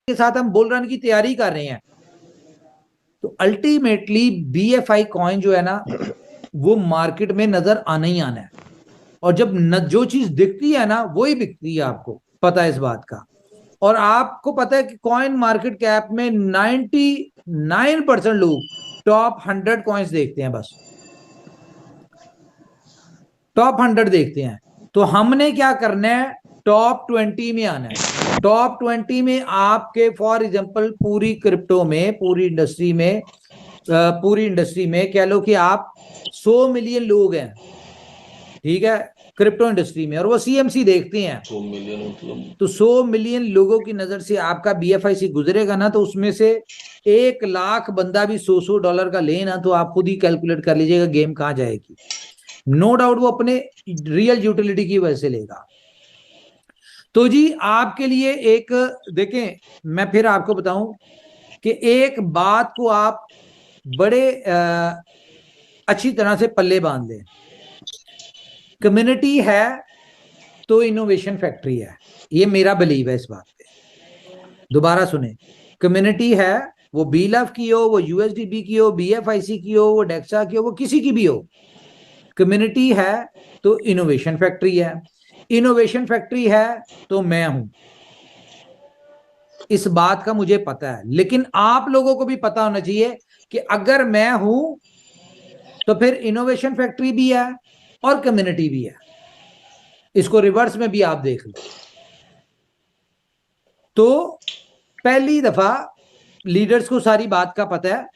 के साथ हम बुल रन की तैयारी कर रहे हैं। तो अल्टीमेटली BFI कॉइन जो है ना वो मार्केट में नजर आना ही आना है, और जब जो चीज दिखती है ना वही बिकती है, आपको पता है इस बात का। और आपको पता है कि कॉइन मार्केट कैप में 99% लोग टॉप 100 कॉइन्स देखते हैं, बस टॉप 100 देखते हैं। तो हमने क्या करना है, टॉप 20 में आना है। टॉप 20 में आपके फॉर एग्जांपल पूरी क्रिप्टो में, पूरी इंडस्ट्री में कह लो कि आप 100 मिलियन लोग हैं, ठीक है, क्रिप्टो इंडस्ट्री में, और वो CMC देखते हैं 100 मिलियन मतलब तो 100 मिलियन लोगों की नजर से आपका BFIC गुजरेगा ना, तो उसमें से 1 लाख बंदा भी $100 का ले ना, तो आप खुद ही कैलकुलेट कर लीजिएगा गेम कहां जाएगी। नो डाउट वो अपने रियल यूटिलिटी की वजह से लेगा। तो जी आपके लिए एक देखें, मैं फिर आपको बताऊं कि एक बात को आप बड़े अच्छी तरह से पल्ले बांध लें। कम्युनिटी है तो इनोवेशन फैक्ट्री है, ये मेरा बिलीव है इस बात पे। दोबारा सुने, कम्युनिटी है, वो BLF की हो, वो USDB की हो, BFIC की हो, वो डेक्सा की हो, वो किसी की भी हो, कम्युनिटी है तो इनोवेशन फैक्ट्री है। इनोवेशन फैक्ट्री है तो मैं हूं, इस बात का मुझे पता है। लेकिन आप लोगों को भी पता होना चाहिए कि अगर मैं हूं तो फिर इनोवेशन फैक्ट्री भी है और कम्युनिटी भी है। इसको रिवर्स में भी आप देख लो। तो पहली दफा लीडर्स को सारी बात का पता है।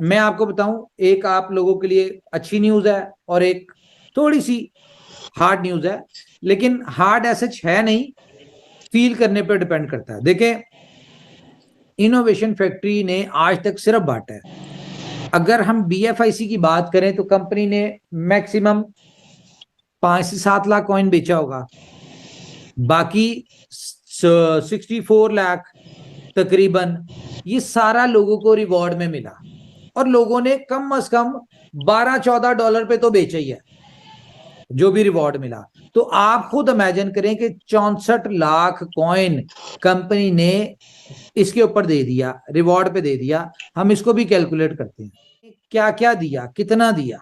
मैं आपको बताऊं, एक आप लोगों के लिए अच्छी न्यूज है और एक थोड़ी सी हार्ड न्यूज है, लेकिन हार्ड ऐसा है नहीं, फील करने पर डिपेंड करता है। देखें, इनोवेशन फैक्ट्री ने आज तक सिर्फ बांटा है। अगर हम BFIC की बात करें तो कंपनी ने मैक्सिमम 5 से 7 लाख कॉइन बेचा होगा, बाकी 64 लाख तकरीबन ये सारा लोगों को रिवॉर्ड में मिला, और लोगों ने कम से कम $12-14 पे तो बेचा ही है जो भी रिवॉर्ड मिला। तो आप खुद इमेजिन करें कि 64 लाख कॉइन कंपनी ने इसके ऊपर दे दिया, रिवॉर्ड पे दे दिया। हम इसको भी कैलकुलेट करते हैं क्या क्या दिया, कितना दिया।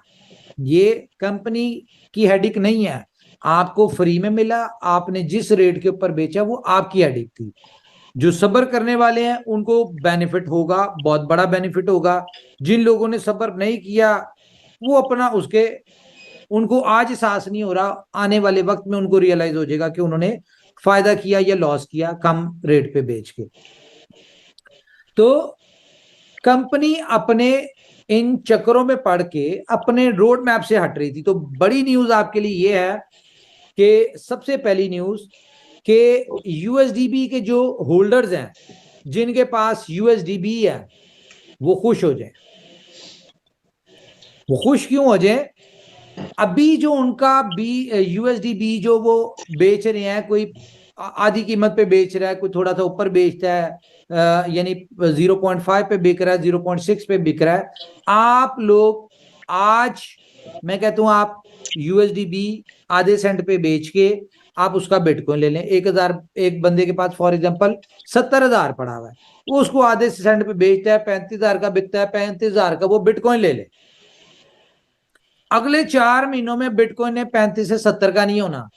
ये कंपनी की हेडिक नहीं है, आपको फ्री में मिला, आपने जिस रेट के ऊपर बेचा वो आपकी हेडिक थी। जो सब्र करने वाले हैं उनको बेनिफिट होगा, बहुत बड़ा बेनिफिट होगा। जिन लोगों ने सब्र नहीं किया वो अपना उसके, उनको आज एहसास नहीं हो रहा, आने वाले वक्त में उनको रियलाइज हो जाएगा कि उन्होंने फायदा किया या लॉस किया कम रेट पे बेच के। तो कंपनी अपने इन चक्करों में पड़ के अपने रोड मैप से हट रही थी। तो बड़ी न्यूज आपके लिए यह है कि सबसे पहली न्यूज कि USDB के जो होल्डर्स हैं, जिनके पास USDB है, वो खुश हो जाए। वो खुश क्यों हो जाए? अभी जो उनका USDB जो वो बेच रहे हैं, कोई आधी कीमत पे बेच रहा है, कोई थोड़ा सा ऊपर बेचता है, यानी 0.5 पे बिक रहा है, 0.6 पे बिक रहा है। आप लोग आज, मैं कहता हूं, आप USDB आधे सेंट पे बेच के आप उसका बिटकॉइन ले लें। 1,000 एक बंदे के पास फॉर एग्जांपल 70,000 पड़ा हुआ है, वो उसको आधे सेंट पे बेचता है, 35,000 का बिकता है, 35,000 का वो बिटकॉइन ले ले। अगले 4 महीनों में बिटकॉइन ने 35 से 70 का नहीं होना,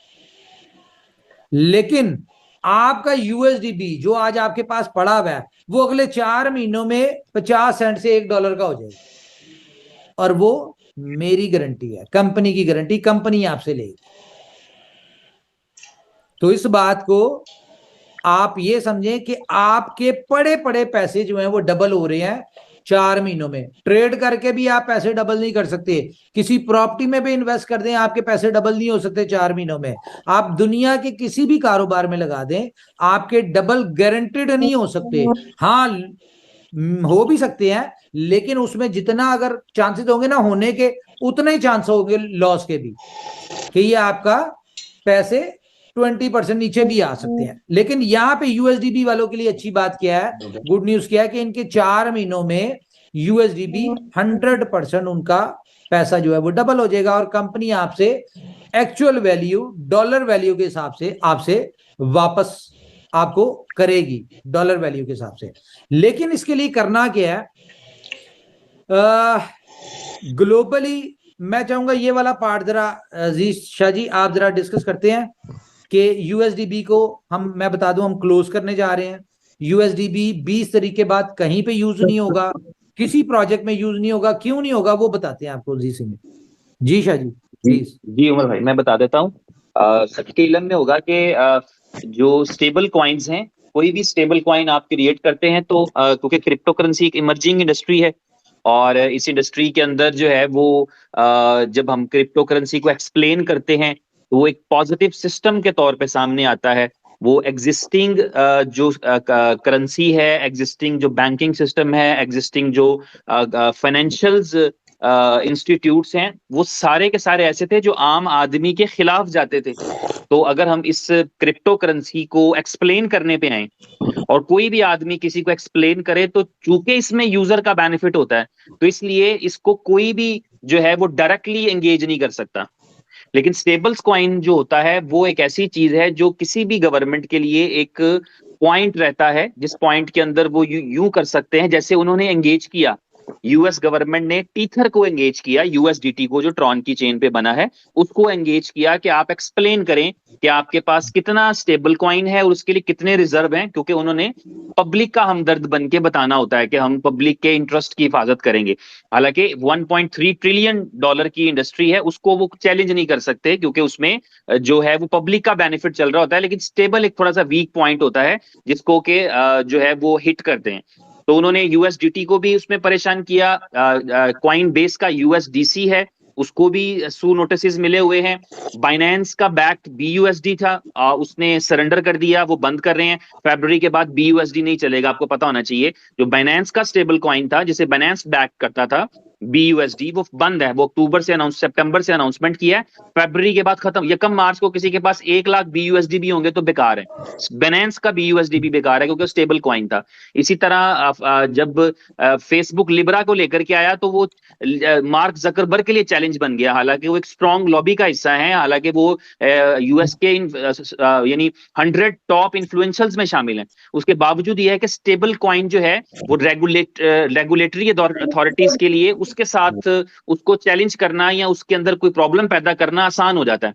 लेकिन आपका USDB जो आज आपके पास पड़ा हुआ है वो अगले 4 महीनों में 50 सेंट से $1 का हो जाएगा। और वो मेरी गारंटी है, कंपनी की गारंटी, कंपनी आपसे लेगी। तो इस बात को आप ये समझें कि आपके पड़े पड़े पैसे जो हैं वो डबल हो रहे हैं 4 महीनों में। ट्रेड करके भी आप पैसे डबल नहीं कर सकते, किसी प्रॉपर्टी में भी इन्वेस्ट कर दें आपके पैसे डबल नहीं हो सकते 4 महीनों में। आप दुनिया के किसी भी कारोबार में लगा दें, आपके डबल गारंटेड नहीं हो सकते। हाँ, हो भी सकते हैं, लेकिन उसमें जितना अगर चांसेस होंगे ना होने के, उतने ही चांस होंगे लॉस के भी, कि ये आपका पैसे 20% नीचे भी आ सकते हैं। लेकिन यहाँ पे USDB वालों के लिए अच्छी बात क्या है, गुड न्यूज क्या है, कि इनके 4 महीनों में USDB 100% उनका पैसा जो है वो डबल हो जाएगा, और कंपनी आपसे एक्चुअल वैल्यू, डॉलर वैल्यू के हिसाब से आपसे वापस आपको करेगी डॉलर वैल्यू के हिसाब से। लेकिन इसके लिए करना क्या है, ग्लोबली मैं चाहूंगा ये वाला पार्ट जरा अजीज शाह जी आप जरा डिस्कस करते हैं कि यूएसडीबी को मैं बता दूं हम क्लोज करने जा रहे हैं। यूएसडीबी 20 तारीख के बाद कहीं पे यूज नहीं होगा, किसी प्रोजेक्ट में यूज नहीं होगा, क्यों नहीं होगा वो बताते हैं आपको जी सिंह जी। शाह जी प्लीज। जी उमर भाई मैं बता देता हूँ। सबके इलम में होगा कि जो स्टेबल कॉइन्स हैं, कोई भी स्टेबल कॉइन आप क्रिएट करते हैं तो क्योंकि क्रिप्टो करेंसी एक इमर्जिंग इंडस्ट्री है, और इस इंडस्ट्री के अंदर जो है वो जब हम क्रिप्टो करेंसी को एक्सप्लेन करते हैं तो वो एक पॉजिटिव सिस्टम के तौर पे सामने आता है। वो एग्जिस्टिंग जो करेंसी है, एग्जिस्टिंग जो बैंकिंग सिस्टम है, एग्जिस्टिंग जो फाइनेंशियल्स इंस्टीट्यूट्स हैं, वो सारे के सारे ऐसे थे जो आम आदमी के खिलाफ जाते थे। तो अगर हम इस क्रिप्टो करेंसी को एक्सप्लेन करने पे आए और कोई भी आदमी किसी को एक्सप्लेन करे, तो चूंकि इसमें यूजर का बेनिफिट होता है तो इसलिए इसको कोई भी जो है वो डायरेक्टली एंगेज नहीं कर सकता। लेकिन स्टेबल्स कॉइन जो होता है वो एक ऐसी चीज है जो किसी भी गवर्नमेंट के लिए एक पॉइंट रहता है, जिस पॉइंट के अंदर वो यूं कर सकते हैं जैसे उन्होंने एंगेज किया। यूएस गवर्नमेंट ने टीथर को एंगेज किया, यूएसडीटी को जो ट्रॉन की चेन पे बना है उसको एंगेज किया कि आप एक्सप्लेन करें कि आपके पास कितना स्टेबल कॉइन है और उसके लिए कितने रिजर्व हैं, क्योंकि उन्होंने पब्लिक का हमदर्द बन के बताना होता है कि हम पब्लिक के इंटरेस्ट की हिफाजत करेंगे। हालांकि 1.3 ट्रिलियन डॉलर की इंडस्ट्री है, उसको वो चैलेंज नहीं कर सकते क्योंकि उसमें जो है वो पब्लिक का बेनिफिट चल रहा होता है। लेकिन स्टेबल एक थोड़ा सा वीक पॉइंट होता है जिसको कि जो है वो हिट करते हैं। तो उन्होंने यूएसडीटी को भी उसमें परेशान किया। कॉइन बेस का यूएसडीसी है, उसको भी सू नोटिस मिले हुए हैं। बाइनेंस का बैक्ड बीयूएसडी था, उसने सरेंडर कर दिया, वो बंद कर रहे हैं। फरवरी के बाद बीयूएसडी नहीं चलेगा, आपको पता होना चाहिए। जो बाइनेंस का स्टेबल कॉइन था जिसे बाइनेंस बैक करता था बीयूएसडी, वो बंद है। वो सितंबर से अनाउंसमेंट किया है, फरवरी के बाद खत्म। यकम मार्च को किसी के पास 1 लाख बीयूएसडी भी होंगे तो बेकार है। बाइनेंस का बीयूएसडी भी बेकार है क्योंकि स्टेबल कॉइन था। इसी तरह जब फेसबुक लिब्रा को लेकर के आया तो वो मार्क जकरबर्ग के लिए चैलेंज बन गया। हालांकि वो एक स्ट्रॉन्ग लॉबी का हिस्सा है, हालांकि वो यूएस के यानी 100 टॉप इन्फ्लुएंसर्स में शामिल हैं, उसके बावजूद यह है कि स्टेबल कॉइन जो है वो रेगुलेटरी अथॉरिटीज के लिए उसके साथ उसको चैलेंज करना या उसके अंदर कोई प्रॉब्लम पैदा करना आसान हो जाता है।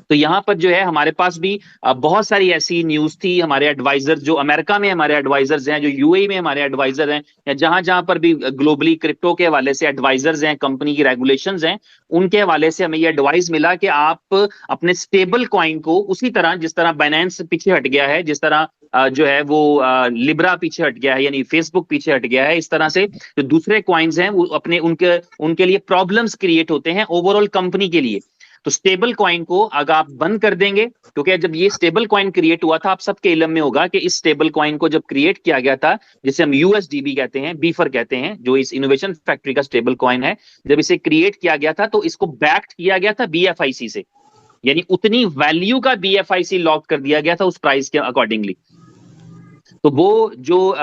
तो यहां पर जो है हमारे पास भी बहुत सारी ऐसी न्यूज थी। हमारे एडवाइजर जो अमेरिका में हमारे एडवाइजर्स हैं, जो यूएई में हमारे एडवाइजर हैं, या जहां जहां पर भी ग्लोबली क्रिप्टो के हवाले से एडवाइजर्स हैं, कंपनी की रेगुलेशंस हैं, उनके हवाले से हमें यह एडवाइस मिला कि आप अपने स्टेबल कॉइन को उसी तरह जिस तरह बाइनेंस पीछे हट गया है, जिस तरह जो है वो लिब्रा पीछे हट गया है, यानी फेसबुक पीछे हट गया है, इस तरह से जो दूसरे कॉइन्स हैं वो अपने उनके लिए प्रॉब्लम्स क्रिएट होते हैं ओवरऑल कंपनी के लिए। तो स्टेबल कॉइन को अगर आप बंद कर देंगे, क्योंकि जब ये स्टेबल कॉइन क्रिएट हुआ था, आप सबके इल्म में होगा कि इस स्टेबल कॉइन को जब क्रिएट किया गया था, जिसे हम यूएसडीबी कहते हैं, बीफर कहते हैं, जो इस इनोवेशन फैक्ट्री का स्टेबल कॉइन है, जब इसे क्रिएट किया गया था तो इसको बैक्ड किया गया था बीएफआईसी से, यानी उतनी वैल्यू का बीएफआईसी लॉक कर दिया गया था उस प्राइस के अकॉर्डिंगली। तो वो जो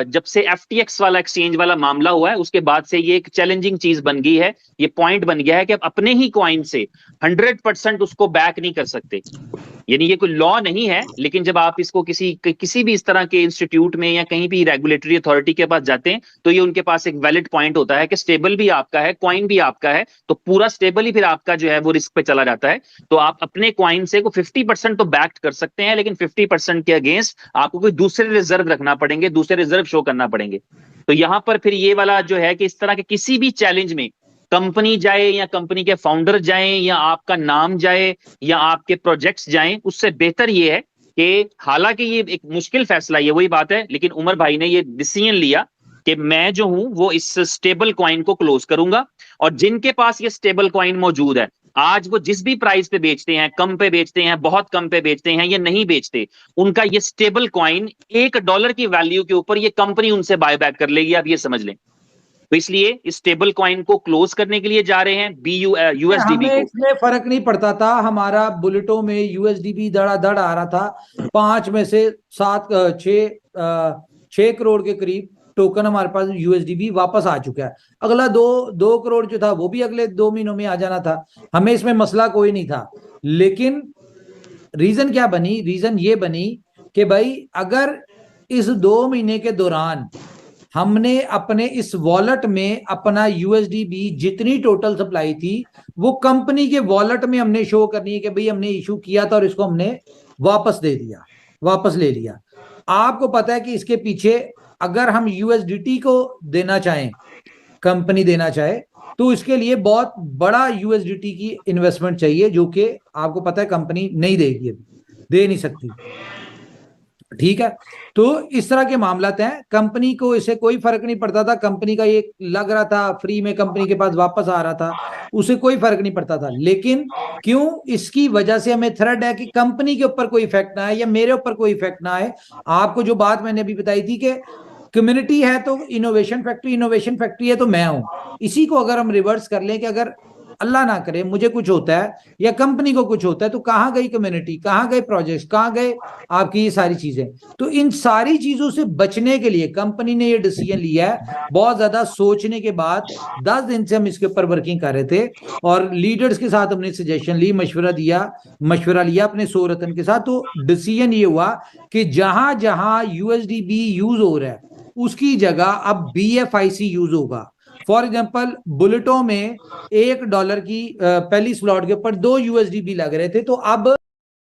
जब से एफटीएक्स वाला एक्सचेंज वाला मामला हुआ है उसके बाद से ये एक चैलेंजिंग चीज बन गई है, ये पॉइंट बन गया है कि आप अपने ही कॉइन से 100% उसको बैक नहीं कर सकते। यानी ये कोई लॉ नहीं है, लेकिन जब आप इसको किसी भी इस तरह के इंस्टीट्यूट में या कहीं भी रेगुलेटरी अथॉरिटी के पास जाते हैं तो ये उनके पास एक वैलिड पॉइंट होता है कि स्टेबल भी आपका है, कॉइन भी आपका है, तो पूरा स्टेबल ही फिर आपका जो है वो रिस्क पे चला जाता है। तो आप अपने कॉइन से को 50% तो बैक कर सकते हैं, लेकिन 50% के अगेंस्ट आपको कोई दूसरे रिजर्व रखना पड़ेंगे, दूसरे रिजर्व शो करना पड़ेंगे। तो यहां पर फिर ये वाला जो है कि इस तरह के किसी भी चैलेंज में कंपनी जाए या कंपनी के फाउंडर जाएं या आपका नाम जाए या आपके प्रोजेक्ट्स जाएं, उससे बेहतर ये है कि हालांकि ये एक मुश्किल फैसला, ये वही बात है, लेकिन उमर भाई ने ये डिसीजन लिया कि मैं जो हूं वो इस स्टेबल कॉइन को क्लोज करूंगा, और जिनके पास ये स्टेबल कॉइन मौजूद है, आज वो जिस भी प्राइस पे बेचते हैं, कम पे बेचते हैं, बहुत कम पे बेचते हैं, ये नहीं बेचते, उनका ये स्टेबल कॉइन $1 की वैल्यू के ऊपर ये कंपनी उनसे बाय बैक कर लेगी, आप ये समझ लें। तो इसलिए इस स्टेबल कॉइन को क्लोज करने के लिए जा रहे हैं यूएसडीबी को। इसमें फर्क नहीं पड़ता था, हमारा बुलेटों में यूएसडीबी धड़ाधड़ आ रहा था, 5 में से 6 करोड़ के करीब टोकन हमारे पास यूएसडीबी वापस आ चुका है। अगला 2 करोड़ जो था वो भी अगले 2 महीनों में आ जाना था, हमें इसमें मसला कोई नहीं था। लेकिन रीजन क्या बनी, रीजन ये बनी कि भाई अगर इस 2 महीने के दौरान हमने अपने इस वॉलेट में अपना यूएसडीबी जितनी टोटल सप्लाई थी वो कंपनी के वॉलेट में हमने शो करनी है कि भाई हमने इशू किया था और इसको हमने वापस दे दिया, वापस ले लिया। आपको पता है कि इसके पीछे अगर हम यूएसडीटी को देना चाहें, कंपनी देना चाहे, तो इसके लिए बहुत बड़ा यूएसडीटी की इन्वेस्टमेंट चाहिए, जो कि आपको पता है कंपनी नहीं देगी, अभी दे नहीं सकती। ठीक है, तो इस तरह के मामला हैं। कंपनी को इससे कोई फर्क नहीं पड़ता था, कंपनी का ये लग रहा था फ्री में कंपनी के पास वापस आ रहा था, उसे कोई फर्क नहीं पड़ता था। लेकिन क्यों, इसकी वजह से हमें थ्रेड है कि कंपनी के ऊपर कोई इफेक्ट ना आए या मेरे ऊपर कोई इफेक्ट ना आए। आपको जो बात मैंने अभी बताई थी कि कम्युनिटी है तो इनोवेशन फैक्ट्री है तो मैं हूं। इसी को अगर हम रिवर्स कर लें कि अगर अल्लाह ना करे मुझे कुछ होता है या कंपनी को कुछ होता है, तो कहां गई कम्युनिटी, कहां गए प्रोजेक्ट्स, कहां गए आपकी ये सारी चीजें। तो इन सारी चीजों से बचने के लिए कंपनी ने ये डिसीजन लिया है, बहुत ज्यादा सोचने के बाद। 10 दिन से हम इसके ऊपर वर्किंग कर रहे थे और लीडर्स के साथ हमने सजेशन ली, मशवरा लिया अपने 100 रत्न के साथ। तो डिसीजन ये हुआ कि जहां जहां यूएसडीबी यूज हो रहा है उसकी जगह अब बीएफआईसी यूज होगा। फॉर एग्जाम्पल बुलेटों में $1 की पहली स्लॉट के ऊपर 2 यूएसडीबी लग रहे थे, तो अब